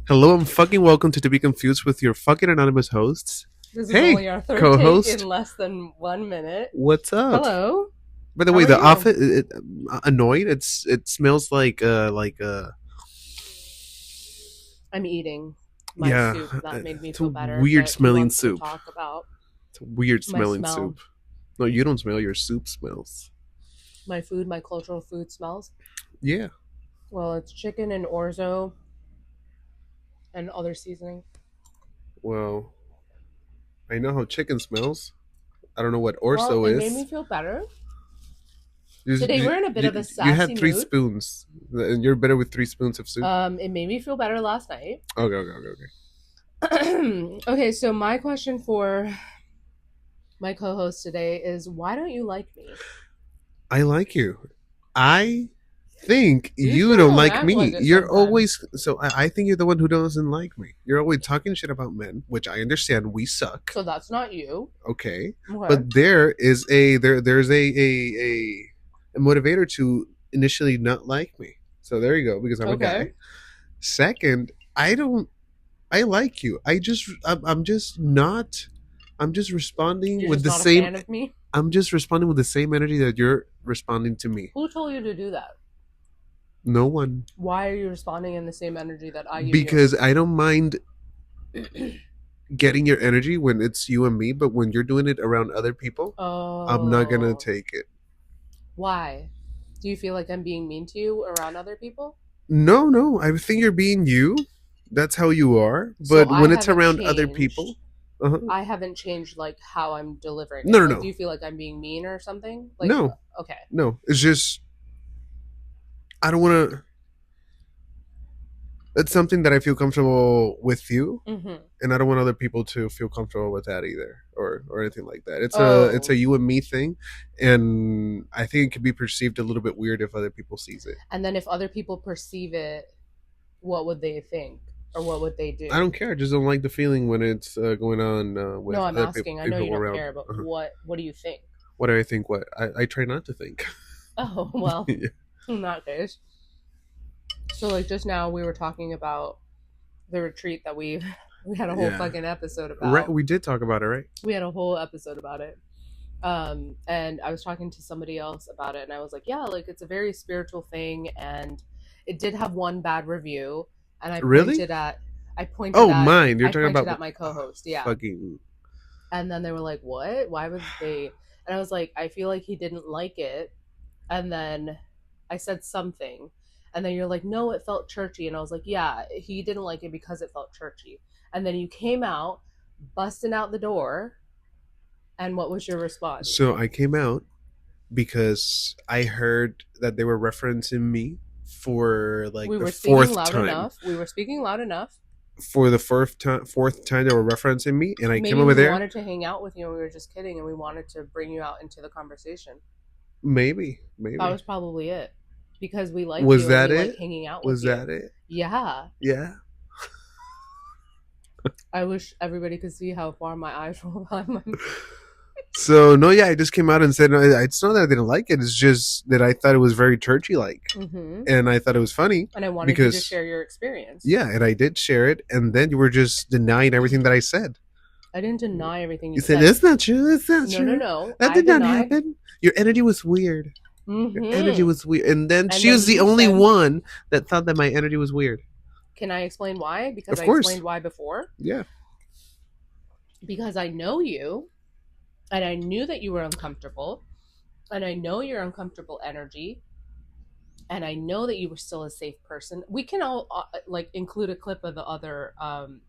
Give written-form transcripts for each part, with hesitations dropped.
Hello and fucking welcome to Be Confused with your fucking anonymous hosts. This is Hey, only our third co-host. take in less than 1 minute. What's up? Hello. By the How way, are the you? office annoyed. It smells like I'm eating my yeah, soup. That made me it's feel a better. weird But he smelling wants to soup. talk about It's a weird my smelling smell, soup. No, you don't smell. Your soup smells. my food, my cultural food smells. Yeah. Well, it's chicken and orzo and other seasoning. Well, I know how chicken smells. I don't know what Well, orzo it is. made me feel better. You- Today you- we're in a bit of a you sassy had 3 mood. spoons, and you're better with 3 spoons of soup. It made me feel better last night. Okay. Okay, so my question for my co-host today is, why don't you like me? I like you. I think you sure don't don't like act me. like it You're sometimes. always so. I think you're the one who doesn't like me. You're always talking shit about men, which I understand. We suck. So that's not you. Okay, Okay. but there is there's a motivator to initially not like me. So there you go, because I'm a guy. Second, I like you. I'm just not. I'm just responding You're with just the not same. a fan of me? I'm just responding with the same energy that you're responding to me. Who told you to do that? No one. Why are you responding in the same energy that I give Because I don't mind getting your energy when it's you and me, but when you're doing it around other people, I'm not gonna take it. Why? Do you feel like I'm being mean to you around other people? No. I think you're being you. That's how you are. But So when it's around other people, I haven't changed like how I'm delivering it. No. Like, do you feel like I'm being mean or something? Like, No. Okay. No, it's just I don't want to. It's something that I feel comfortable with you, and I don't want other people to feel comfortable with that either, or anything like that. It's a you and me thing, and I think it could be perceived a little bit weird if other people sees it. And then if other people perceive it, what would they think, or what would they do? I don't care. I just don't like the feeling when it's going on with. No, I'm other asking. people I know you don't around. care, but what do you think? What do I think? What I try not to think. Oh well, Yeah. In that case. So like just now we were talking about the retreat that we had a whole fucking episode about. Right, we did talk about it, right? We had a whole episode about it. And I was talking to somebody else about it, and I was like, yeah, like it's a very spiritual thing, and it did have one bad review, and I pointed at mine. You're talking about my co-host, yeah. Fucking. And then they were like, what? Why would they? And I was like, I feel like he didn't like it. And then I said something. And then you're like, no, it felt churchy. And I was like, yeah, he didn't like it because it felt churchy. And then you came out, busting out the door. And what was your response? So I came out because I heard that they were referencing me for like the fourth time. We were speaking loud enough. For the fourth time they were referencing me, and I came over there. there. We wanted to hang out with you, and we were just kidding, and we wanted to bring you out into the conversation. Maybe that was probably it, because we like. Was you that and we it? Like hanging out. Was with that you. it? Yeah. Yeah. I wish everybody could see how far my eyes roll behind my. So no, yeah, I just came out and said no, it's not that I didn't like it. It's just that I thought it was very churchy-like, and I thought it was funny. And I wanted you to share your experience. Yeah, and I did share it, and then you were just denying everything that I said. I didn't deny everything you said. That's not true. That's not true. No. That did not happen. Your energy was weird. Your energy was weird, and then she was the only one that thought that my energy was weird. Can I explain why? Because I explained why before. Yeah. Because I know you. And I knew that you were uncomfortable. And I know your uncomfortable energy. And I know that you were still a safe person. We can all like include a clip of the other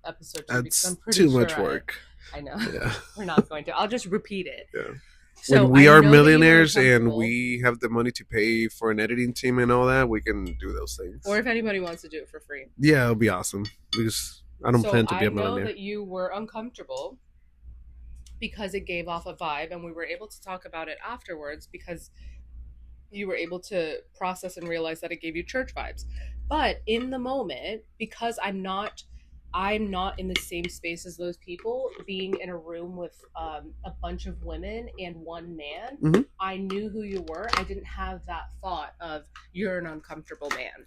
episode too. That's I'm pretty too much work. I know. Yeah. We're not going to. I'll just repeat it. Yeah. So when we are millionaires and we have the money to pay for an editing team and all that, we can do those things. Or if anybody wants to do it for free. Yeah, it'll be awesome. Because I don't plan to be a millionaire. I know that you were uncomfortable because it gave off a vibe, and we were able to talk about it afterwards because you were able to process and realize that it gave you church vibes. But in the moment, because I'm not in the same space as those people, being in a room with a bunch of women and one man, I knew who you were. I didn't have that thought of, you're an uncomfortable man.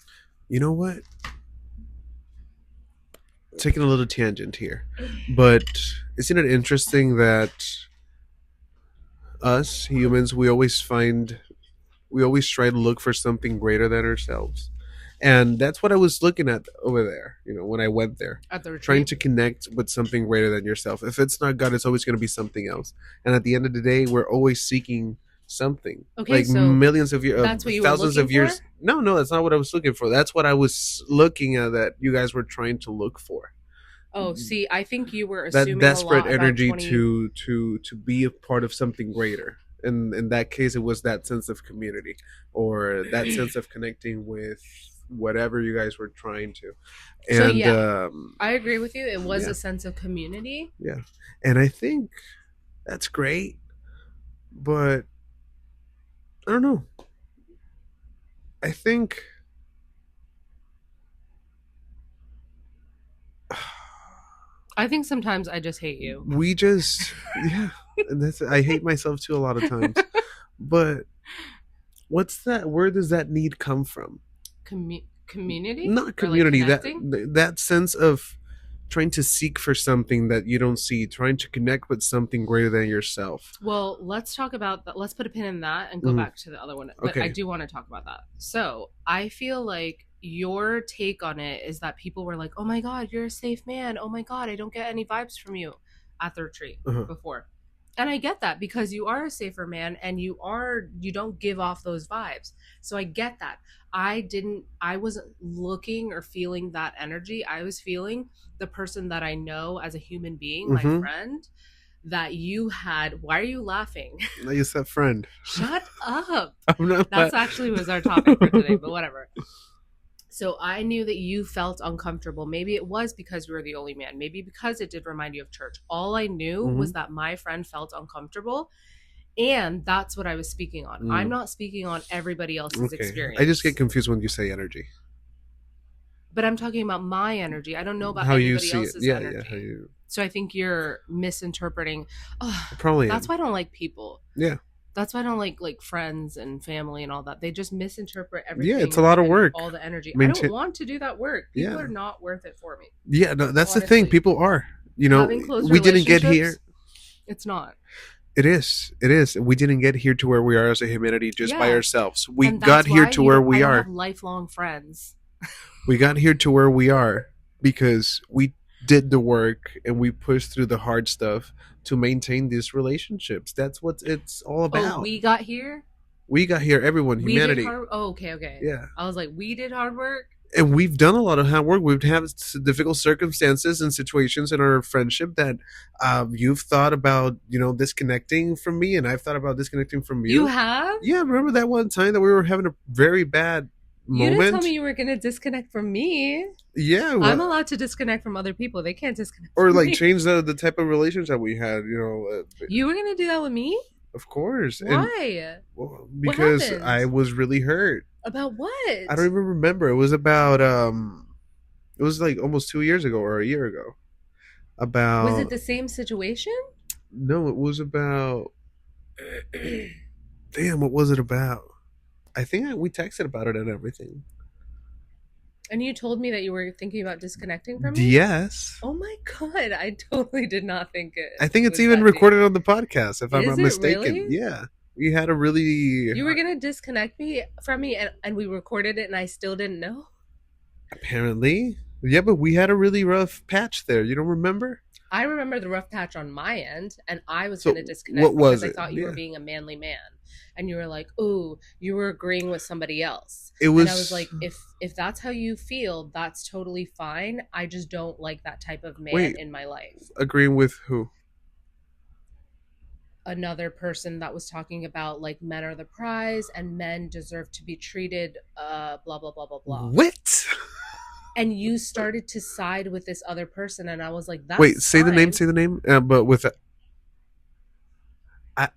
You know what? taking a little tangent here, but isn't it interesting that us humans we always try to look for something greater than ourselves. And that's what I was looking at over there, when I went there. At the Trying retreat? to connect with something greater than yourself. If it's not God, it's always going to be something else. And at the end of the day, we're always seeking something. Okay, Like so millions of years, that's what you were thousands looking of for? years. No, no, that's not what I was looking for. That's what I was looking at that you guys were trying to look for. Oh, see, I think you were That assuming a desperate lot about energy 20. to be a part of something greater. And in that case, it was that sense of community or that sense of connecting with whatever you guys were trying to. So, And yeah, I agree with you. It was yeah, a sense of community. yeah, and I think that's great, but I don't know. I think I think sometimes I just hate you. we just yeah, and that's I hate myself too a lot of times. But what's that? Where does that need come from? Community? Not Or like community. That connecting? that sense of trying to seek for something that you don't see, trying to connect with something greater than yourself. Well, let's talk about that. Let's put a pin in that and go Mm, back to the other one. But I okay. do want to talk about that. So I feel like your take on it is that people were like, oh my God, you're a safe man. Oh my God, I don't get any vibes from you at the retreat Uh-huh. before. And I get that because you are a safer man and you don't give off those vibes. So I get that. I wasn't looking or feeling that energy. I was feeling the person that I know as a human being, my Mm-hmm. friend, that you had. Why are you laughing? I use that friend. Shut up. I'm not. That's actually was our topic for today, but whatever. So I knew that you felt uncomfortable. Maybe it was because you were the only man. Maybe because it did remind you of church. All I knew Mm-hmm. was that my friend felt uncomfortable. And that's what I was speaking on. I'm Mm, not speaking on everybody else's okay. I just get experience. confused when you say energy. But I'm talking about my energy. I don't know about How you anybody see it. else's Yeah, yeah. How energy. you So I think you're misinterpreting. Oh, I probably that's am. why I don't like people. Yeah. That's why I don't like friends and family and all that. They just misinterpret Yeah, it's everything a lot of and work. all the energy. I don't Maintain. want to do that work. People Yeah. are not worth it for me. Yeah. No, that's the thing. Honestly, People are. having close We didn't get relationships, here. it's not. It is. It is. We didn't get here to where we are as a humanity just by Yeah, ourselves. We and got that's here why to where I we don't have are. lifelong friends. We got here to where we are because we did the work and we pushed through the hard stuff to maintain these relationships. That's what it's all Oh, about. we got here. We got here, everyone, We did humanity. hard. Oh, okay, okay. Yeah. I was like, we did hard work. And we've done a lot of hard work. We've had difficult circumstances and situations in our friendship that you've thought about, disconnecting from me, and I've thought about disconnecting from You you. have? Yeah, remember that one time that we were having a very bad You didn't tell moment? me you were gonna disconnect from me. Yeah, I'm allowed to disconnect from other people. They can't disconnect or from like me. change the type of relationship we had. You were gonna do that with me? Of course, and Why? well, What because I happened? was really hurt. About I what? don't even remember. It was about it was like almost 2 years ago or a year ago. Was it About the same situation? no, it was about damn. What was it about? I think we texted about it and everything. And you told me that you were thinking about disconnecting from me? Yes, Oh my god, I totally did not think it I think it's was even that deep. recorded on the podcast. If I'm Is not it mistaken. really? Yeah, we had a really You were gonna disconnect me from me and we recorded it and I still didn't know? apparently. Yeah, but we had a really rough patch there. You don't remember? I remember the rough patch on my end, and I was So going to what disconnect was because I it? thought you were Yeah, being a manly man, and you were like, "Oh, you were agreeing with somebody else," it and I was like, was. "If that's how you feel, that's totally fine. I just don't like that type of man Wait, in my life." agreeing with who? Another person that was talking about like men are the prize and men deserve to be treated, blah blah blah blah blah. What? And you started to side with this other person, and I was like, Wait, "That's say the name. fine." Say the name. But with I,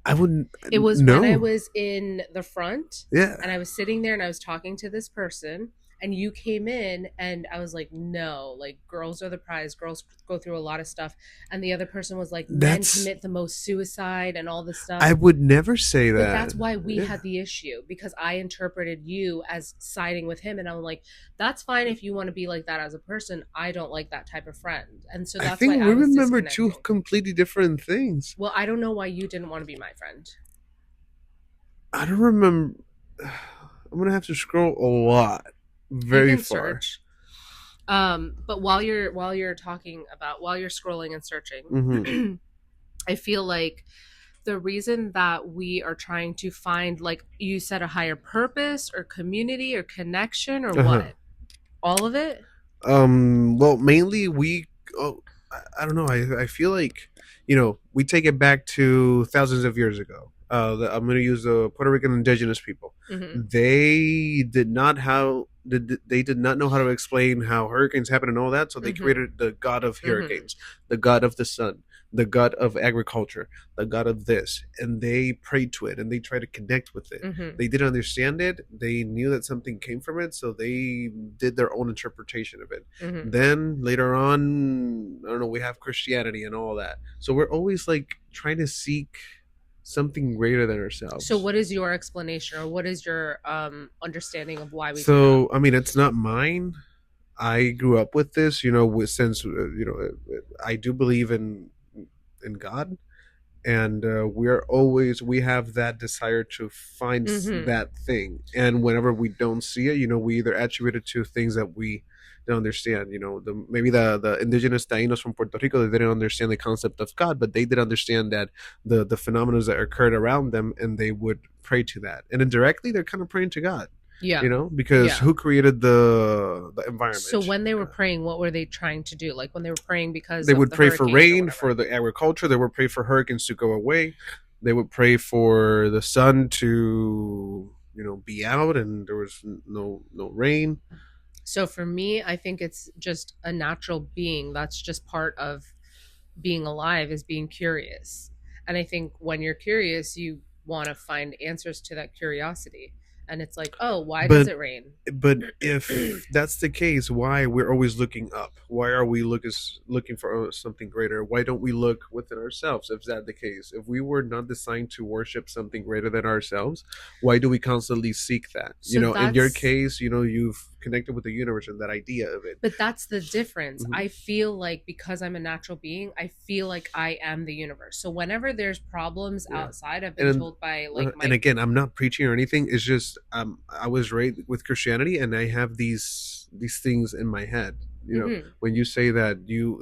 I wouldn't. It was when I No. was in the front Yeah. and I was sitting there and I was talking to this person And you came in, and I was like, no, like girls are the prize. Girls go through a lot of stuff. And the other person was like, men That's commit the most suicide and all this stuff. I would never say But that. that's why we Yeah. had the issue, because I interpreted you as siding with him. And I'm like, that's fine if you want to be like that as a person. I don't like that type of friend. And so I that's why think I we was remember two disconnecting. completely different things. Well, I don't know why you didn't want to be my friend. I don't remember. I'm gonna have to scroll a lot, You very can far. search. But while you're talking about, while you're scrolling and Mm-hmm. searching, I feel like the reason that we are trying to find, like you said, a higher purpose or community or connection or Uh huh. what, all of it. Well, mainly we. Oh, I don't know. I feel like we take it back to thousands of years ago. I'm going to use the Puerto Rican indigenous people. Mm-hmm. They did not know how to explain how hurricanes happen and all that, so they Mm-hmm. created the god of Mm-hmm. hurricanes, the god of the sun, the god of agriculture, the god of this, and they prayed to it and they tried to connect with it. Mm-hmm. They didn't understand it. They knew that something came from it, so they did their own interpretation of it. Mm-hmm. Then later on, I don't know, we have Christianity and all that. So we're always like trying to seek something greater than So, ourselves. what is your explanation, or what is your understanding of why we do that? So I mean, it's not mine. I grew up with this, since I do believe in God, and we have that desire to find Mm-hmm. that thing, and whenever we don't see it, we either attribute it to things that we don't understand. Maybe the indigenous Tainos from Puerto Rico, they didn't understand the concept of God, but they did understand that the phenomena that occurred around them, and they would pray to that, and indirectly they're kind of praying to God. Yeah. Because Yeah. who created the So environment? when they were praying, what were they trying to do? Like when they were praying because They of would the pray for hurricanes or rain, whatever. for the agriculture. They would pray for hurricanes to go away. They would pray for the sun to be out, and there was no rain. So for me, I think it's just a natural being. That's just part of being alive, is being curious. And I think when you're curious, you want to find answers to that curiosity. And it's like, oh, why does But it rain? but if that's the case, why we're always looking up? Why are we looking for something greater? Why don't we look within ourselves? If that's the case, if we were not designed to worship something greater than ourselves, why do we constantly seek that? So In your that's case, you've connected with the universe and that idea of it. But that's the difference. Hmm. I feel like because I'm a natural being, I feel like I am the universe. So whenever there's problems Yeah. outside, I've been and told by like and my again, I'm not preaching or anything. It's just I was raised with Christianity, and I have these things in my head. Mhm, When you say that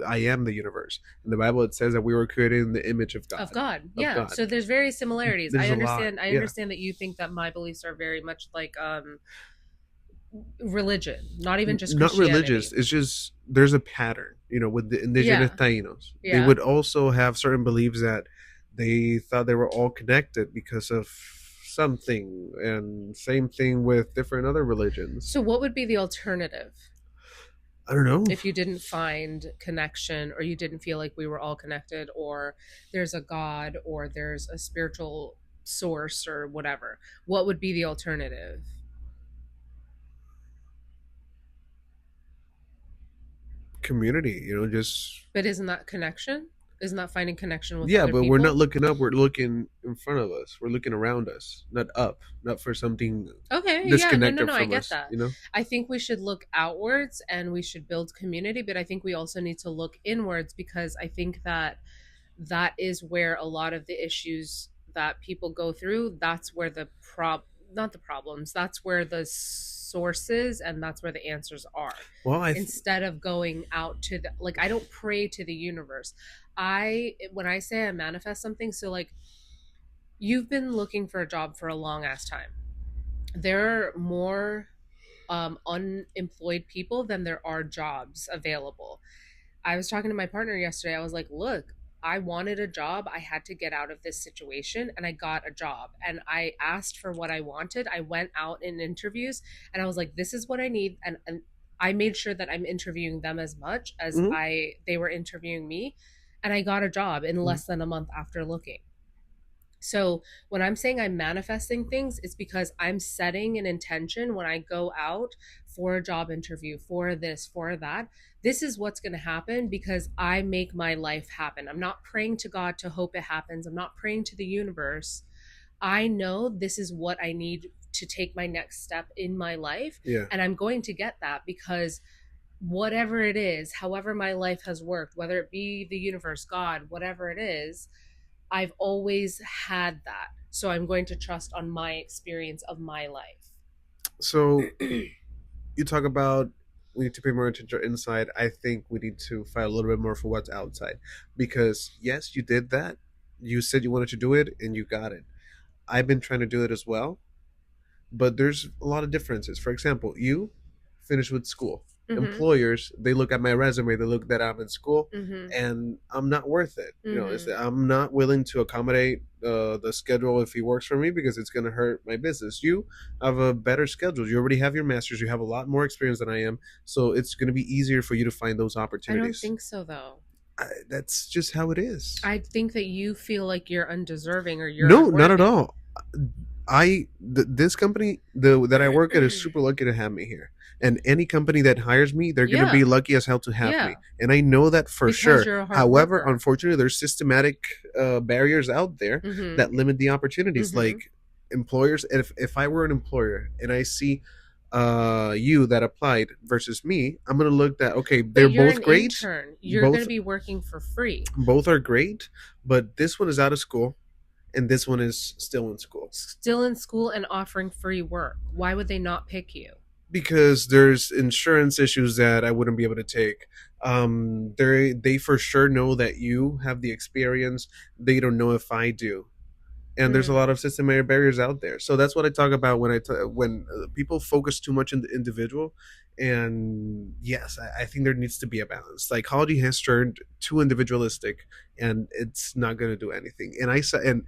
I am the universe. In the Bible, it says that we were created in the image of of God. God. Of Yeah. God. So there's very similarities. There's a lot. I Yeah. understand that you think that my beliefs are very much like religion, not even just Not religious. Christianity. It's just there's a pattern. With the indigenous Yeah. Tainos, they Yeah. would also have certain beliefs that they thought they were all connected because of something, and same thing with different other religions. So what would be the alternative I don't know. if you didn't find connection, or you didn't feel like we were all connected, or there's a God, or there's a spiritual source or whatever? What would be the alternative? Community, just But isn't that connection? Isn't that finding connection with yeah, other but we're not people? looking up, we're looking in front of us, we're looking around us, not up, not for something Okay, yeah, no, no, disconnected no, I from get us. that. I think we should look outwards and we should build community, but I think we also need to look inwards, because I think that that is where a lot of the issues that people go through, that's where the not the problems, that's where the sources and that's where the answers are. Well, Instead of going out to the, like, I don't pray to the universe. When I say I manifest something, so like you've been looking for a job for a long ass time. There are more unemployed people than there are jobs available. I was talking to my partner yesterday. I was like, look, I wanted a job. I had to get out of this situation, and I got a job. And I asked for what I wanted. I went out in interviews and I was like, this is what I need. And I made sure that I'm interviewing them as much as mm-hmm, they were interviewing me. And I got a job in mm-hmm. less than a month after looking. So when I'm saying I'm manifesting things, it's because I'm setting an intention when I go out for a job interview, for this, for that. This is what's going to happen because I make my life happen. I'm not praying to God to hope it happens. I'm not praying to the universe. I know this is what I need to take my next step in my life. Yeah. And I'm going to get that because whatever it is, however my life has worked, whether it be the universe, God, whatever it is, I've always had that. So I'm going to trust on my experience of my life. So you talk about we need to pay more attention inside. I think we need to fight a little bit more for what's outside, because yes, you did that. You said you wanted to do it, and you got it. I've been trying to do it as well, but there's a lot of differences. For example, you finish with school. Mm-hmm. Employers, they look at my resume, they look that I'm in school, Mm-hmm. and I'm not worth it. Mm-hmm. I'm not willing to accommodate the schedule if he works for me, because it's going to hurt my business. You have a better schedule. You already have your master's. You have a lot more experience than I am, so it's going to be easier for you to find those I don't opportunities. think so, though. That's just how it is. I think that you feel like you're undeserving or you're No, not at unworthy. all. This company that I work at is super lucky to have me here. And any company that hires me, they're going to Yeah. be lucky as hell to have Yeah. me. And I know that for Because sure. you're a hard However, worker. unfortunately, there's systematic barriers out there Mm-hmm. that limit the opportunities. Mm-hmm. Like employers, if I were an employer and I see you that applied versus me, I'm going to look that, okay, they're But you're both an great. intern. You're going to Both be working for free. both are great, but this one is out of school and this one is still in school. Still in school and offering free work. Why would they not pick you? Because there's insurance issues that I wouldn't be able to take. They for sure know that you have the experience. They don't know if I do, and there's a Mm. lot of systematic barriers out there. So that's what I talk about when when people focus too much on the individual. And yes, I think there needs to be a balance. Psychology has turned too individualistic, and it's not going to do anything. And I said, and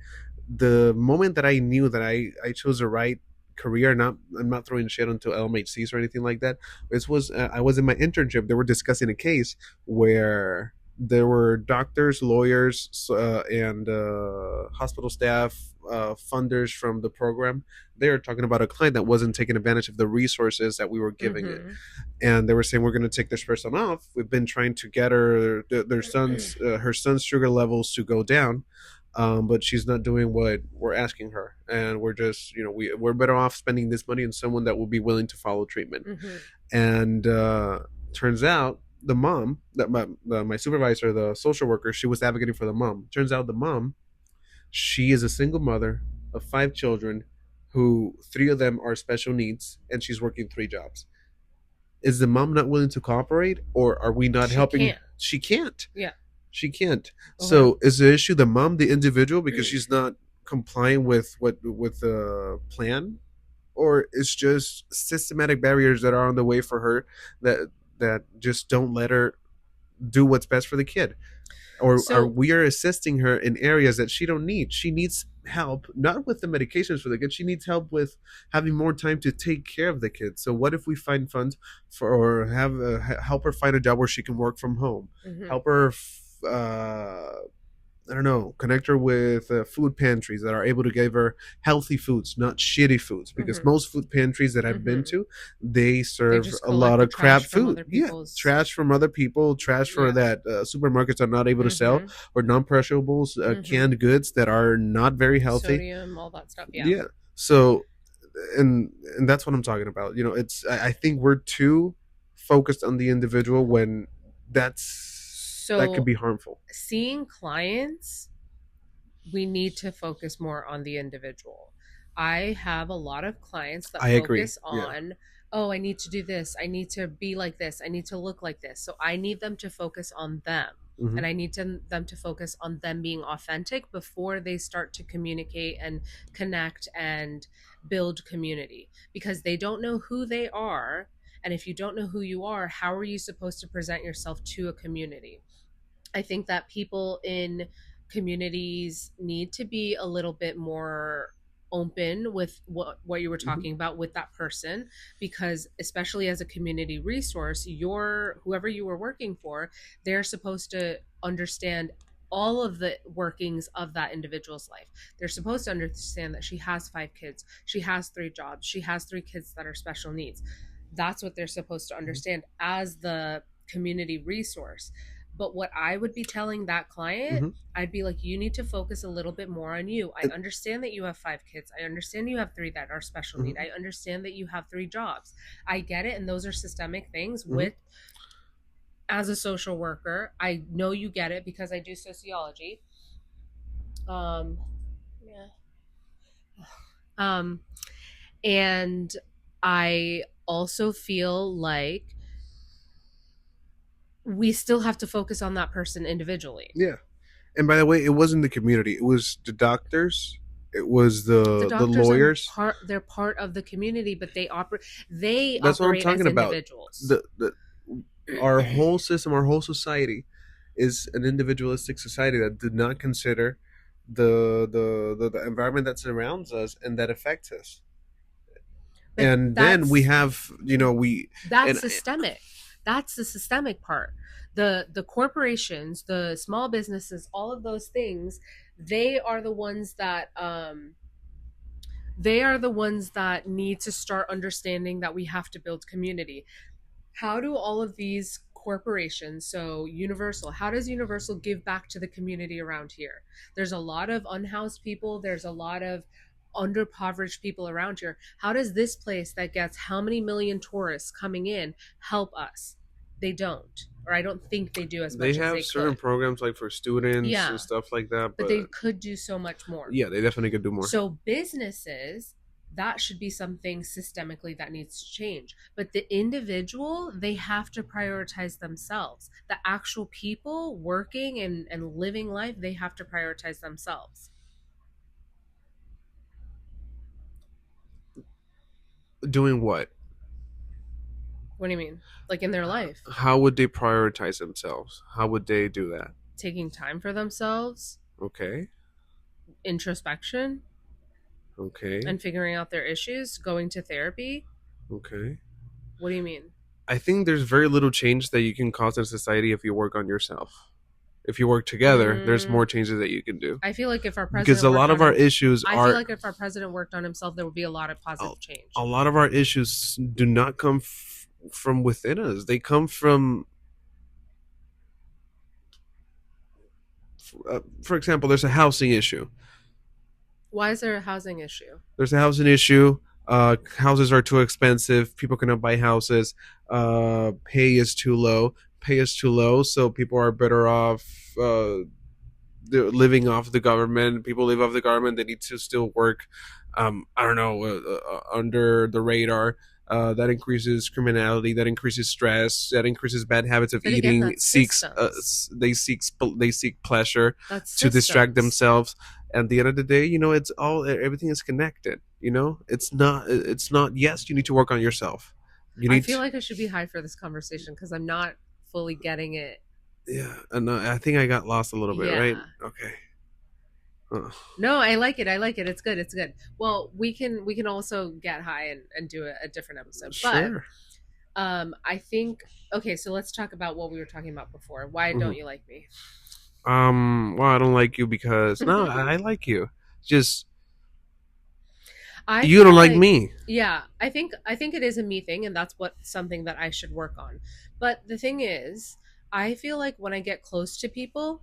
the moment that I knew that I chose the right career, not I'm not throwing shit onto LMHCs or anything like that. This was I was in my internship. They were discussing a case where there were doctors, lawyers, and hospital staff, funders from the program. They were talking about a client that wasn't taking advantage of the resources that we were giving it, Mm-hmm. and they were saying we're going to take this person off. We've been trying to get her son's sugar levels to go down, but she's not doing what we're asking her, and we're just we're better off spending this money on someone that will be willing to follow treatment. Mm-hmm. And turns out the mom that my supervisor, the social worker, she was advocating for the mom. Turns out the mom, she is a single mother of 5 children, who 3 of them are special needs, and she's working 3 jobs. Is the mom not willing to cooperate, or are we not She helping? can't. She can't. Yeah. She can't. Okay. So is the issue the mom, the individual, because she's not complying with the plan, or it's just systematic barriers that are on the way for her, that just don't let her do what's best for the kid? Or are So we are assisting her in areas that she don't need? She needs help not with the medications for the kid. She needs help with having more time to take care of the kid. So what if we find funds for, or have help her find a job where she can work from home, mm-hmm. help her I don't know, connect her with food pantries that are able to give her healthy foods, not shitty foods. Because Mm-hmm. most food pantries that I've been Mm-hmm. to, they They serve just a collect lot the of crap trash from food. other Yeah, people's. trash from other people, trash for Yeah. that supermarkets are not able to sell, Mm-hmm. or non-perishables, Mm-hmm. canned goods that are not very healthy. Sodium, all that stuff. Yeah. Yeah. So, and that's what I'm talking about. It's I think we're too focused on the individual when that could So be harmful. seeing clients, we need to focus more on the individual. I have a lot of clients that I agree. focus Yeah. on, oh, I need to do this. I need to be like this. I need to look like this. So I need them to focus on them. Hmm. And I need them to focus on them being authentic before they start to communicate and connect and build community because they don't know who they are. And if you don't know who you are, how are you supposed to present yourself to a community? I think that people in communities need to be a little bit more open with what you were Hmm. talking about with that person because especially as a community resource, your whoever you were working for, they're supposed to understand all of the workings of that individual's life. They're supposed to understand that she has 5 kids, she has 3 jobs, she has 3 kids that are special needs. That's what they're supposed to understand as the community resource. But what I would be telling that client, Mm-hmm. I'd be like, you need to focus a little bit more on you. I And, understand that you have 5 kids. I understand you have 3 that are special need. mm-hmm. I understand that you have 3 jobs. I get it. And those are systemic things Mm-hmm. with, as a social worker, I know you get it because I do sociology. Um, yeah. Um, and I also feel like we still have to focus on that person individually. Yeah. And by the way, it wasn't the community. It was the doctors. It was The the doctors are lawyers. they're part of the community, but they That's what I'm operate as talking about. individuals. The our whole system, our whole society, is an individualistic society that did not consider the environment that surrounds us and that affects us. But And then we have, we that's and systemic. That's the systemic part. The corporations, the small businesses, all of those things, they are the ones that need to start understanding that we have to build community. How do all of these corporations, so Universal, how does Universal give back to the community around here? There's a lot of unhoused people, there's a lot of underprivileged people around here. How does this place that gets how many million tourists coming in help us? They don't, or I don't think they do as they much as have they certain could. programs like for students and Yeah, stuff like that, but but they could do so much more. yeah, they definitely could do more. So businesses, that should be something systemically that needs to change. But the individual, they have to prioritize themselves. The actual people working and living life, they have to prioritize themselves. Doing what? What do you mean? Like in their life, How would they prioritize themselves? How would they do that? taking time for themselves, Okay. introspection, Okay. and figuring out their issues, going to therapy. Okay. What do you mean? I think there's very little change that you can cause in society if you work on yourself. If you work together, there's more changes that you can do. I feel like if our Because president a worked lot of on our him, issues I feel are like if our president worked on himself, there would be a lot of positive change. a lot of our issues do not come from within us. They come from for example, there's a housing issue. Why is there a housing issue? There's a housing issue. Houses are too expensive. People cannot buy houses. Pay is too low. Pay is too low, so people are better off they're living off the government. People live off the government. They need to still work. I don't know, under the radar. That increases criminality. That increases stress. That increases bad habits of But again, eating. that's systems. They seek pleasure That's to distract systems. themselves. At the end of the day, it's all everything is connected. It's not. Yes, you need to work on yourself. You I need. feel like I should be high for this conversation because I'm not fully getting it. Yeah, and I think I got lost a little bit, Yeah. right? Okay. No, I like it. I like it. It's good. It's good. Well, we can also get high and do a different episode. Sure. But I think, okay, so let's talk about what we were talking about before. Why don't you like me? Well, I don't like you because no, I like you. Just you don't like me. Yeah, I think it is a me thing, and that's something that I should work on. But the thing is, I feel like when I get close to people,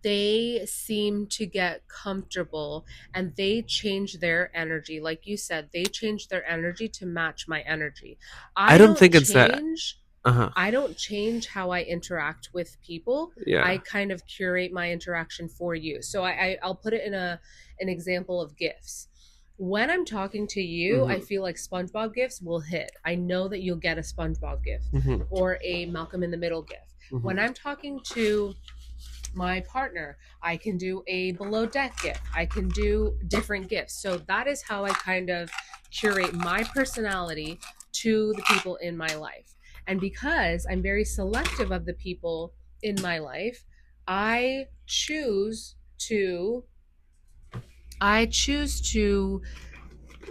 they seem to get comfortable and they change their energy. Like you said, they change their energy to match my energy. I don't think it's that. I don't change how I interact with people. Yeah. I kind of curate my interaction for you. So I'll put it in an example of gifts. When I'm talking to you, I feel like SpongeBob gifts will hit. I know that you'll get a SpongeBob gift or a Malcolm in the Middle gift. When I'm talking to my partner, I can do a below deck gift. I can do different gifts. So that is how I kind of curate my personality to the people in my life. And because I'm very selective of the people in my life, I choose to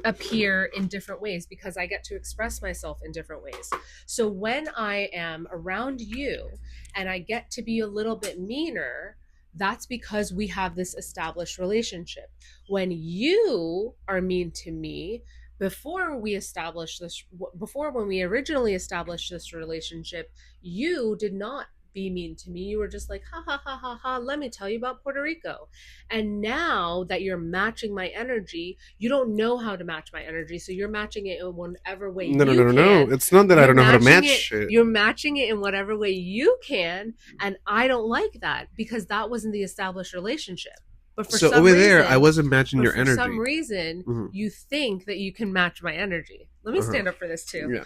appear in different ways because I get to express myself in different ways. So when I am around you and I get to be a little bit meaner, That's because we have this established relationship. When you are mean to me, before we established this, before when we originally established this relationship, you did not be mean to me. You were just like, ha ha ha ha ha, let me tell you about Puerto Rico. And now that you're matching my energy, you don't know how to match my energy. So you're matching it in whatever way No, no, you no, no, can. no. It's not that I don't know how to match it. You're matching it in whatever way you can. And I don't like that because that wasn't the established relationship. But for So some over reason, there, I wasn't matching your for energy. some reason, you think that you can match my energy. Let me stand up for this too. Yeah.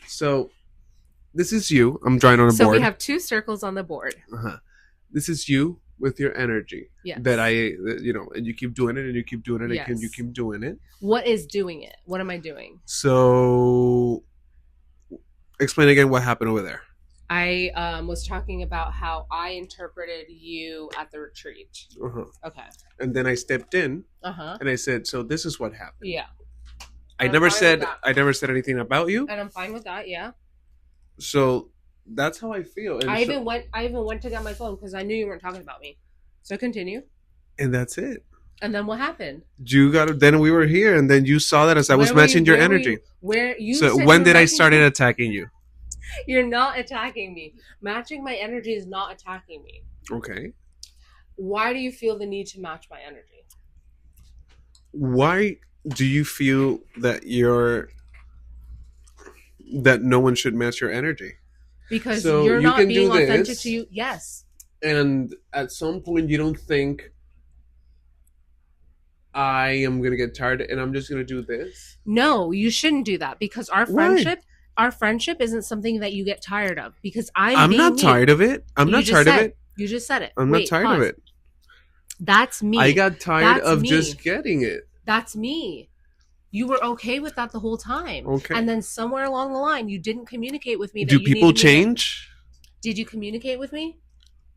So this is you. I'm drawing on a board. So we have 2 circles on the board. This is you with your energy. Yes. That and you keep doing it and you keep doing it and you keep doing it. What is doing it? What am I doing? So explain again what happened over there. I was talking about how I interpreted you at the retreat. Okay. And then I stepped in. And I said, "So this is what happened." Yeah. I never said anything about you. And I'm fine with that. Yeah. So that's how I feel. And I even went to get my phone because I knew you weren't talking about me. So continue. And that's it. And then what happened? Then we were here, and then you saw that as I was matching your energy. So when did I started attacking you? You're not attacking me. Matching my energy is not attacking me. Okay. Why do you feel the need to match my energy? Why do you feel that that no one should match your energy? Because you're not being authentic to you. Yes. And at some point you don't think I am going to get tired and I'm just going to do this? No, you shouldn't do that because our friendship isn't something that you get tired of because I'm not tired of it. I'm not tired of it. You just said it. I'm not tired of it. That's me. I got tired of just getting it. That's me. You were okay with that the whole time. Okay. And then somewhere along the line, you didn't communicate with me. Do people change? Did you communicate with me?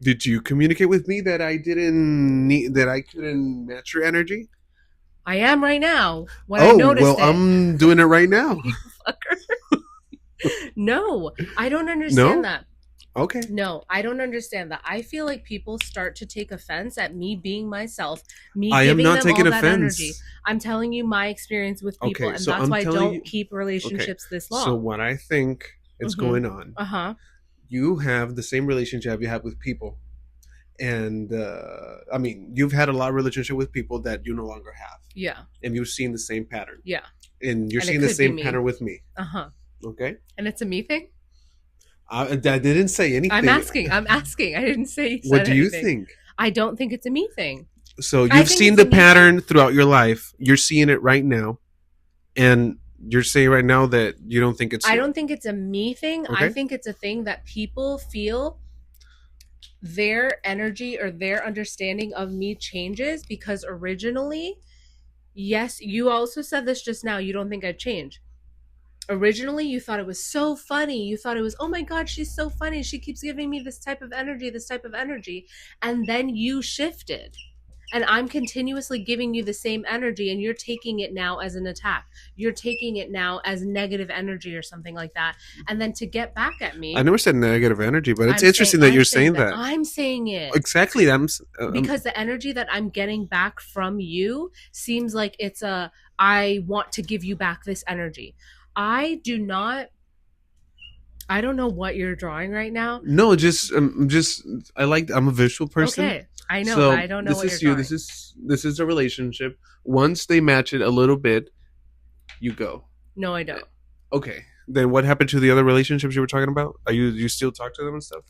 Did you communicate with me that I couldn't match your energy? I am right now. I noticed it. I'm doing it right now. You fucker. No, I don't understand that. Okay. No, I don't understand that. I feel like people start to take offense at me being myself, I am not taking offense. Energy. I'm telling you my experience with people, and that's why I don't keep relationships this long. So what I think is going on, you have the same relationship you have with people. And you've had a lot of relationship with people that you no longer have. Yeah. And you've seen the same pattern. Yeah. And you're seeing the same pattern with me. Okay. And it's a me thing? I didn't say anything. I'm asking. I didn't say. What do you think? I don't think it's a me thing. So you've seen the pattern throughout your life. You're seeing it right now, and you're saying right now that you don't think it's. I don't think it's a me thing. Okay. I think it's a thing that people feel. Their energy or their understanding of me changes because originally, yes, you also said this just now. You don't think I'd change. Originally, you thought it was so funny. You thought it was, oh my God, she's so funny. She keeps giving me this type of energy. And then you shifted. And I'm continuously giving you the same energy, and you're taking it now as an attack. You're taking it now as negative energy or something like that. And then to get back at me. I never said negative energy, but it's interesting that you're saying that. I'm saying it. Exactly. Because the energy that I'm getting back from you seems like it's I want to give you back this energy. I don't know what you're drawing right now. No, I'm a visual person. Okay. I know, but I don't know what you're drawing. This is a relationship. Once they match it a little bit, you go. No, I don't. Okay. Then what happened to the other relationships you were talking about? You still talk to them and stuff?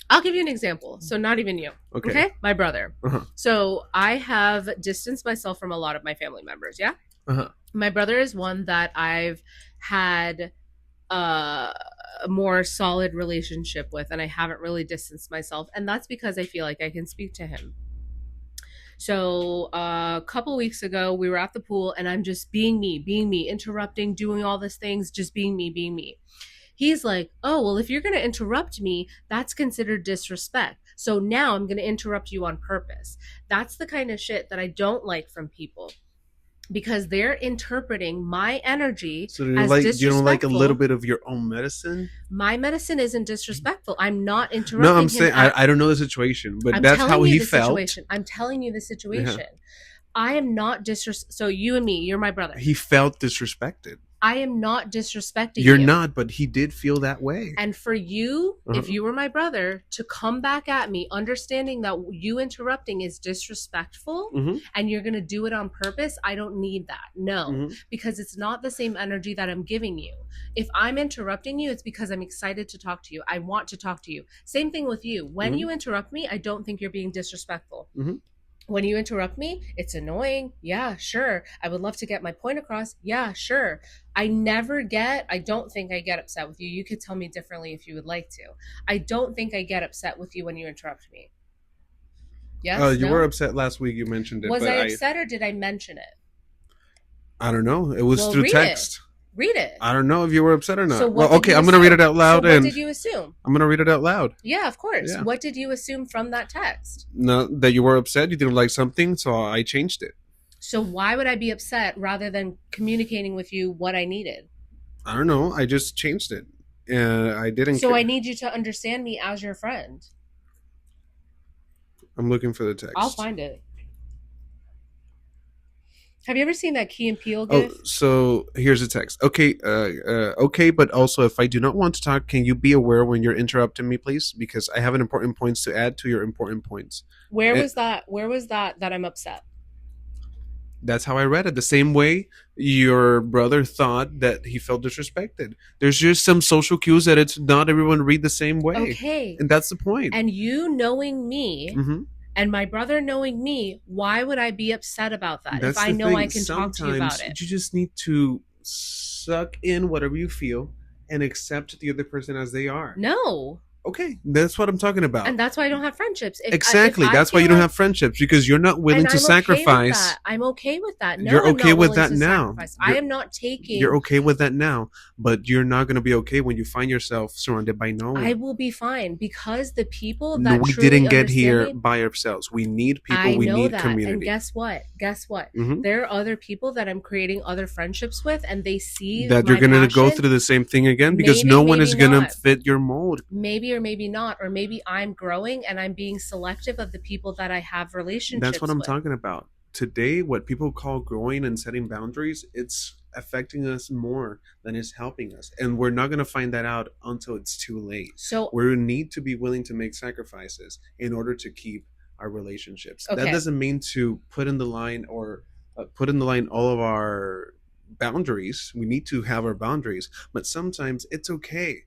I'll give you an example. So not even you. Okay? My brother. So I have distanced myself from a lot of my family members, yeah? My brother is one that I've had a more solid relationship with, and I haven't really distanced myself, and that's because I feel like I can speak to him. So a couple weeks ago, we were at the pool, and I'm just being me, interrupting, doing all these things, just being me. He's like, oh, well, if you're going to interrupt me, that's considered disrespect. So now I'm going to interrupt you on purpose. That's the kind of shit that I don't like from people. because they're interpreting my energy So do as you don't like a little disrespectful. bit of your own medicine? My medicine isn't disrespectful. I'm not No, I'm interrupting him saying at. I don't know the situation, but I'm that's telling how you he the felt. situation. I'm telling you the Yeah. situation. I am not So you and me, you're my brother. He felt disrespected. I am not disrespecting You're you. not, but he did feel that way. And for you, if you were my brother, to come back at me, understanding that you interrupting is disrespectful and you're going to do it on purpose, I don't need that. No, because it's not the same energy that I'm giving you. If I'm interrupting you, it's because I'm excited to talk to you. I want to talk to you. Same thing with you. When you interrupt me, I don't think you're being disrespectful. When you interrupt me, it's annoying. Yeah, sure. I would love to get my point across. Yeah, sure. I don't think I get upset with you. You could tell me differently if you would like to. I don't think I get upset with you when you interrupt me. Yes? You were upset last week. You mentioned it. Was I upset or did I mention it? I don't know. It was through text. Read it. I don't know if you were upset or not. So well, okay, I'm going to read it out loud. So what did you assume? I'm going to read it out loud. Yeah, of course. Yeah. What did you assume from that text? No, that you were upset. You didn't like something, so I changed it. So why would I be upset rather than communicating with you what I needed? I don't know. I just changed it. I didn't. So I need you to understand me as your friend. I'm looking for the text. I'll find it. Have you ever seen that Key and Peele gif? Oh, so here's the text. Okay, okay, but also if I do not want to talk, can you be aware when you're interrupting me, please? Because I have an important points to add to your important points. Where was that I'm upset? That's how I read it. The same way your brother thought that he felt disrespected. There's just some social cues that it's not everyone read the same way. Okay. And that's the point. And you knowing me and my brother knowing me, why would I be upset about that if I know I can talk to you about it? You just need to suck in whatever you feel and accept the other person as they are. No. Okay, that's what I'm talking about. And that's why I don't have friendships. Exactly. That's why you don't have friendships, because you're not willing to sacrifice. I'm okay with that. No, you're okay with that now. I am not taking. You're okay with that now, but you're not going to be okay when you find yourself surrounded by no one. I will be fine because the people that we didn't get here by ourselves. We need people. We need community. And guess what? There are other people that I'm creating other friendships with, and they see that you're going to go through the same thing again because no one is going to fit your mold. Maybe or maybe not, or maybe I'm growing and I'm being selective of the people that I have relationships with. That's what I'm talking about. Today, what people call growing and setting boundaries, it's affecting us more than it's helping us. And we're not going to find that out until it's too late. So we need to be willing to make sacrifices in order to keep our relationships. Okay. That doesn't mean to put in the line all of our boundaries. We need to have our boundaries, but sometimes it's okay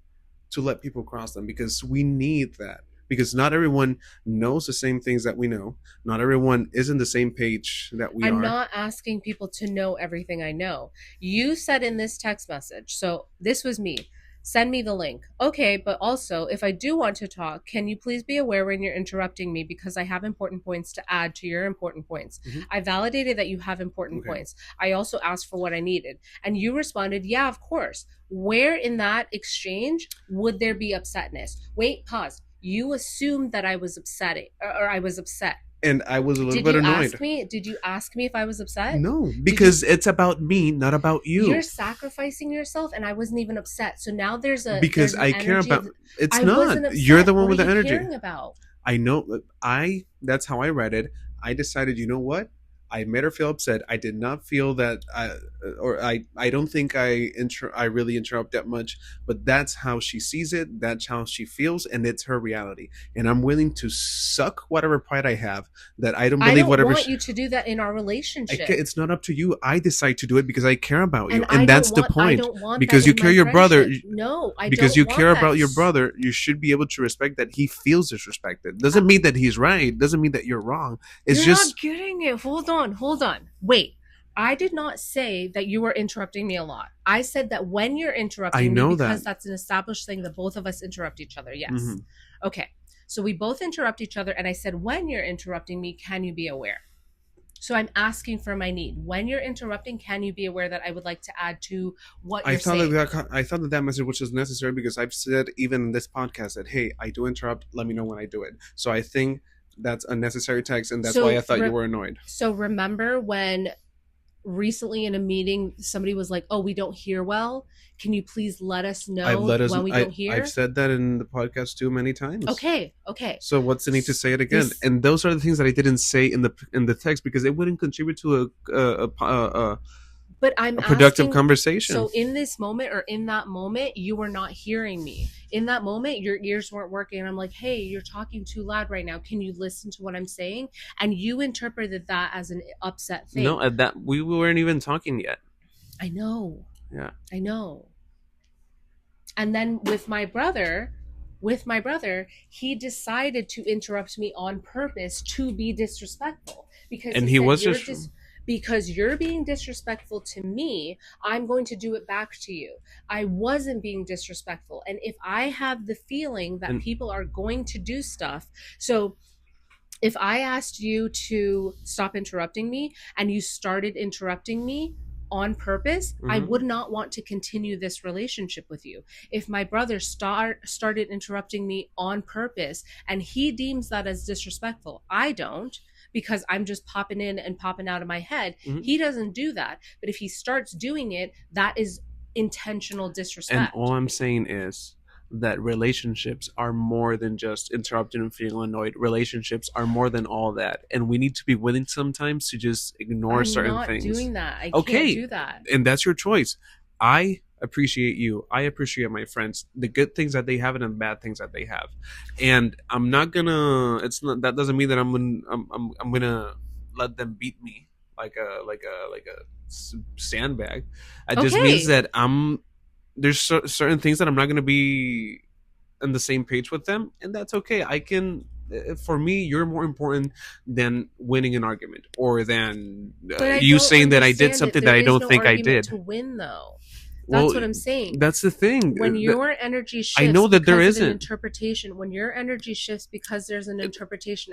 to let people cross them because we need that. Because not everyone knows the same things that we know. Not everyone is in the same page that we are. I'm not asking people to know everything I know. You said in this text message, so this was me. Send me the link. Okay, but also, if I do want to talk, can you please be aware when you're interrupting me because I have important points to add to your important points. I validated that you have important points. I also asked for what I needed. And you responded, yeah, of course. Where in that exchange would there be upsetness? Wait, pause. You assumed that I was upset or I was upset. And I was a little bit annoyed. Did you ask me if I was upset? No, because it's about me, not about you. You're sacrificing yourself, and I wasn't even upset. So now there's I care about. It's not. You're the one with the energy. Caring about? I know. That's how I read it. I decided. You know what? I made her feel upset. I did not feel that, I don't think I really interrupt that much, but that's how she sees it. That's how she feels, and it's her reality. And I'm willing to suck whatever pride I have that I don't believe whatever. I don't want you to do that in our relationship. It's not up to you. I decide to do it because I care about you, and that's the point. I don't want because you care your brother. No, I don't. Because you care about your brother, you should be able to respect that he feels disrespected. Doesn't mean that he's right. Doesn't mean that you're wrong. It's you're not getting it. Hold on. Wait. I did not say that you were interrupting me a lot. I said that when you're interrupting me, because that's an established thing that both of us interrupt each other. Yes. Okay. So we both interrupt each other. And I said, when you're interrupting me, can you be aware? So I'm asking for my need. When you're interrupting, can you be aware that I would like to add to what you're saying? I thought that message was necessary because I've said even in this podcast that, hey, I do interrupt. Let me know when I do it. So I think that's a necessary text, and that's why I thought you were annoyed. So remember when recently in a meeting, somebody was like, "Oh, we don't hear well. Can you please let us know when we don't I've hear?" said that in the podcast too many times. Okay, okay. So what's the need to say it again? This, And those are the things that I didn't say in the text because it wouldn't contribute to but I'm a productive asking, conversation. so in this moment or in that moment, you were not hearing me. In that moment, your ears weren't working. And I'm like, hey, you're talking too loud right now. Can you listen to what I'm saying? And you interpreted that as an upset thing. No, at that we weren't even talking yet. I know. Yeah. I know. And then with my brother, he decided to interrupt me on purpose to be disrespectful because And he he said, was "You're just just because you're being disrespectful to me, I'm going to do it back to you." I wasn't being disrespectful. And if I have the feeling that and people are going to do stuff, so if I asked you to stop interrupting me and you started interrupting me on purpose, I would not want to continue this relationship with you. If my brother started interrupting me on purpose and he deems that as disrespectful, I don't, because I'm just popping in and popping out of my head. He doesn't do that. But if he starts doing it, that is intentional and disrespect. all I'm saying is that relationships are more than just interrupting and feeling annoyed. Relationships are more than all that, and we need to be willing sometimes to just ignore I'm certain not things. doing that. I Okay, can't do that. and that's your choice. I appreciate you. I appreciate my friends, the good things that they have and the bad things that they have. And I'm not gonna. It's not. That doesn't mean that I'm gonna let them beat me like a sandbag. It just means Okay. that there's certain things that I'm not gonna be on the same page with them, and that's okay. I can. For me, you're more important than winning an argument or than But I you don't saying that I did understand it. something There that I is don't no think I argument did. to win, though. Well, That's what I'm saying. that's the thing. When your energy shifts, I know that there because of an isn't. interpretation, when your energy shifts because there's an interpretation,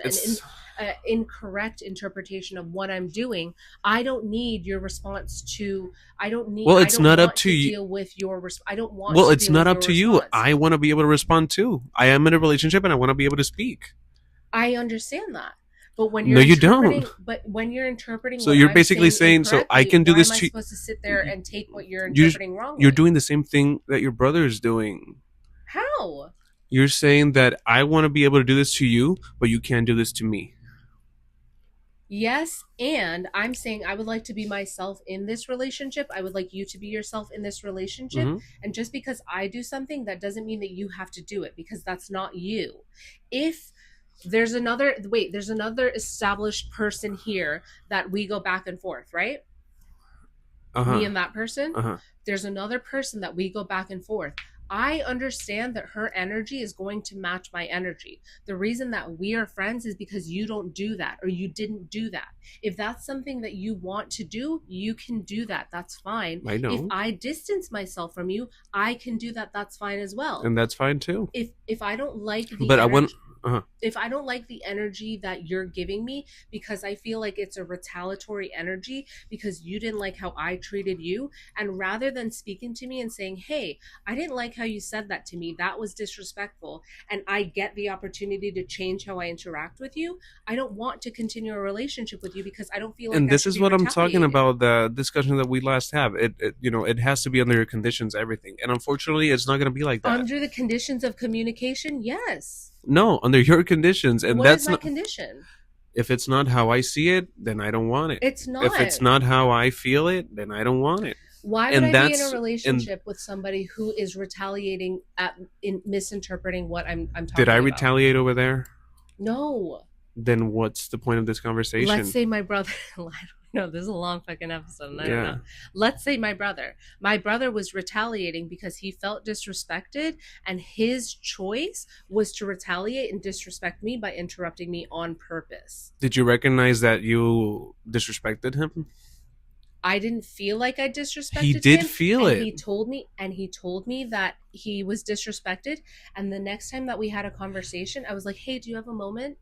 an incorrect interpretation of what I'm doing, I don't need your response to. I don't need. Well, I it's don't not up want to to you. deal with your. I don't want Well, to it's deal not with up your to you. response. I want to be able to respond too. I am in a relationship and I want to be able to speak. I understand that. But when No, you're you interpreting, don't. but when you're interpreting So what you're I'm basically saying saying, so I incorrectly, can do why am this I to supposed to sit there and take what you're you. interpreting wrongly? You're doing the same thing that your brother is doing. How? You're saying that I want to be able to do this to you, but you can't do this to me. Yes, and I'm saying I would like to be myself in this relationship. I would like you to be yourself in this relationship. Mm-hmm. And just because I do something, that doesn't mean that you have to do it, because that's not you. If there's another established person here that we go back and forth, right? Me and that person. There's another person that we go back and forth. I understand that her energy is going to match my energy. The reason that we are friends is because you don't do that, or you didn't do that. If that's something that you want to do, you can do that. That's fine. I know. If I distance myself from you, I can do that. That's fine as well. And that's fine too. If I don't like the but energy, I want. if I don't like the energy that you're giving me, because I feel like it's a retaliatory energy because you didn't like how I treated you, and rather than speaking to me and saying, hey, I didn't like how you said that to me, that was disrespectful, and I get the opportunity to change how I interact with you, I don't want to continue a relationship with you because I don't feel like And I this should is be what I'm talking retaliating. about, the discussion that we last have. It has to be under your conditions, everything. And unfortunately, it's not going to be like that. Under the conditions of communication, yes. No, under your conditions. And What that's is my not condition? if it's not how I see it, then I don't want it. It's not. If it's not how I feel it, then I don't want it. Why would I be in a relationship with somebody who is retaliating in misinterpreting what I'm talking about? Did I retaliate over there? No. Then what's the point of this conversation? Let's say my brother. No, this is a long fucking episode. And I don't know. Let's say my brother was retaliating because he felt disrespected, and his choice was to retaliate and disrespect me by interrupting me on purpose. Did you recognize that you disrespected him? I didn't feel like I disrespected him. He did feel it. He told me that he was disrespected. And the next time that we had a conversation, I was like, hey, do you have a moment?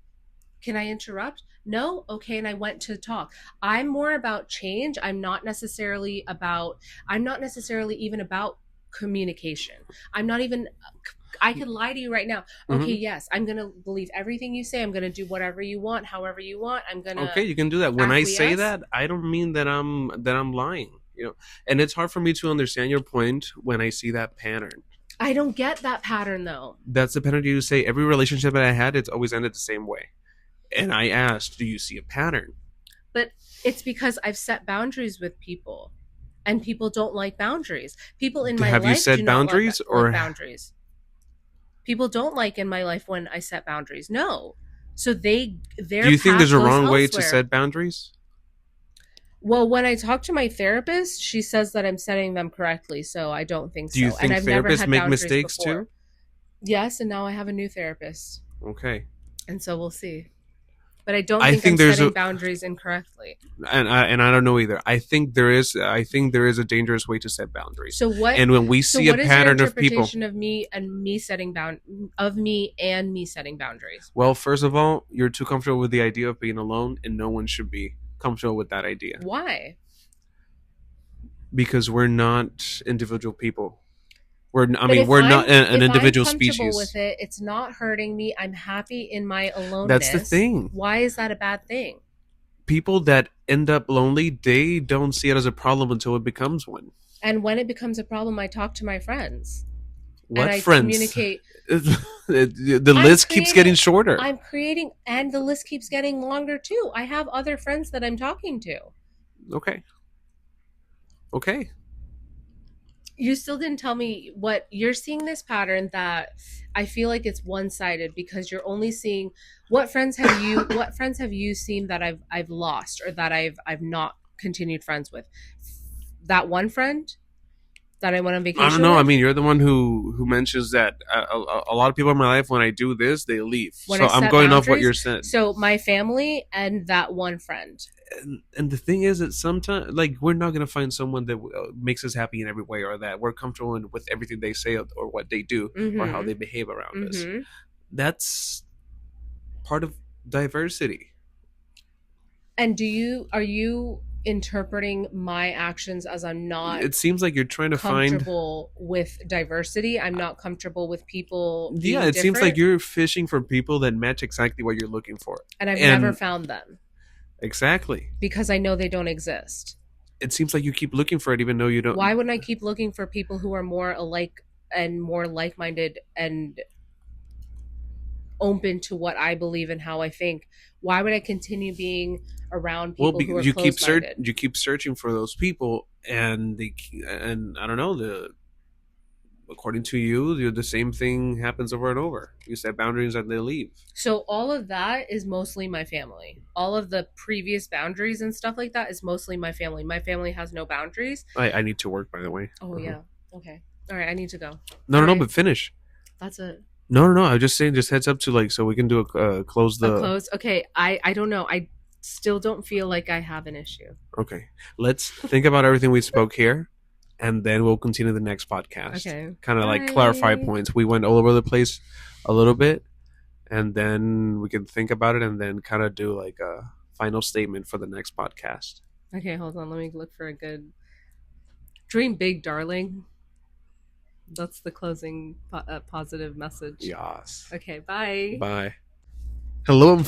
Can I interrupt? No? Okay. And I went to talk. I'm more about change. I'm not necessarily even about communication. I'm not even I could lie to you right now. Okay, Mm-hmm. yes, I'm gonna believe everything you say. I'm gonna do whatever you want, however you want. I'm Okay, gonna you can do that. When I say acquiesce. that, I don't mean that I'm lying. And it's hard for me to understand your point when I see that pattern. I don't get that pattern though. That's the penalty to say every relationship that I had, it's always ended the same way. And I asked, do you see a pattern? But it's because I've set boundaries with people, and people don't like boundaries. People in my Have you life do set not boundaries, like or boundaries. People don't like in my life when I set boundaries. No. So do their you think there's path a goes wrong way to elsewhere. set boundaries? Well, when I talk to my therapist, she says that I'm setting them correctly, so I don't think Do you so. And think I've never therapists had make boundaries mistakes before. too? Yes, and now I have a new therapist. Okay. And so we'll see. But I don't I think I'm think there's a setting boundaries incorrectly. and I don't know either. I think there is a dangerous way to set boundaries. So what And when we so see a what is your pattern of people, interpretation of me and me setting of me and me setting boundaries? well, first of all, you're too comfortable with the idea of being alone, and no one should be comfortable with that idea Why? because we're not individual people. I But mean, we're not an if I'm individual comfortable with species. it, it's not hurting me. I'm happy in my That's the aloneness. thing. Why is that a bad thing? People that end up lonely, they don't see it as a problem until it becomes one. And when it becomes a problem, I talk to my friends and What I friends? communicate. The list keeps getting shorter. I'm creating, and the list keeps getting longer too. I have other friends that I'm talking to. Okay. Okay. You still didn't tell me what you're seeing this pattern that I feel like it's one-sided because you're only seeing what friends have you seen that I've lost or that I've not continued friends with. That one friend that I went on I don't vacation know. I with mean, you're the one who mentions that a lot of people in my life, when I do this, they leave. when So I I'm set going off what boundaries. you're saying. So my family and that one friend. And the thing is that sometimes, like, we're not gonna find someone that makes us happy in every way, or that we're comfortable with everything they say or what they do or how Mm-hmm. they behave around us. Mm-hmm. That's part of diversity. And are you interpreting my actions as I'm not It seems like you're trying to find. comfortable with diversity? I'm not comfortable with people Yeah, being it seems like different, you're fishing for people that match exactly what you're looking for. and I've never And found them exactly. because I know they don't exist. It seems like you keep looking for it even though you don't. Why wouldn't I keep looking for people who are more alike and more like-minded and open to what I believe and how I think? Why would I continue being around Well, people who are you closed-minded? you keep searching for those people, and I don't know, according to you, the same thing happens over and over. You set boundaries and they leave. So all of that is mostly my family. All of the previous boundaries and stuff like that is mostly my family. My family has no boundaries. I need to work, by the way. Oh yeah. Okay. All right. I need to go. No, All no, no. right. But finish. That's it. No, no, no. I was just saying, just heads up to, like, so we can do a close A the. close. Okay. I don't know. I still don't feel like I have an issue. Okay, let's think about everything we spoke here, and then we'll continue the next podcast. Okay. Kind of like Bye. clarify points. We went all over the place a little bit, and then we can think about it, and then kind of do like a final statement for the next podcast. Okay, hold on. Let me look for a good dream big, darling. That's the closing positive message. Yes. Okay, bye. Bye. Hello, I'm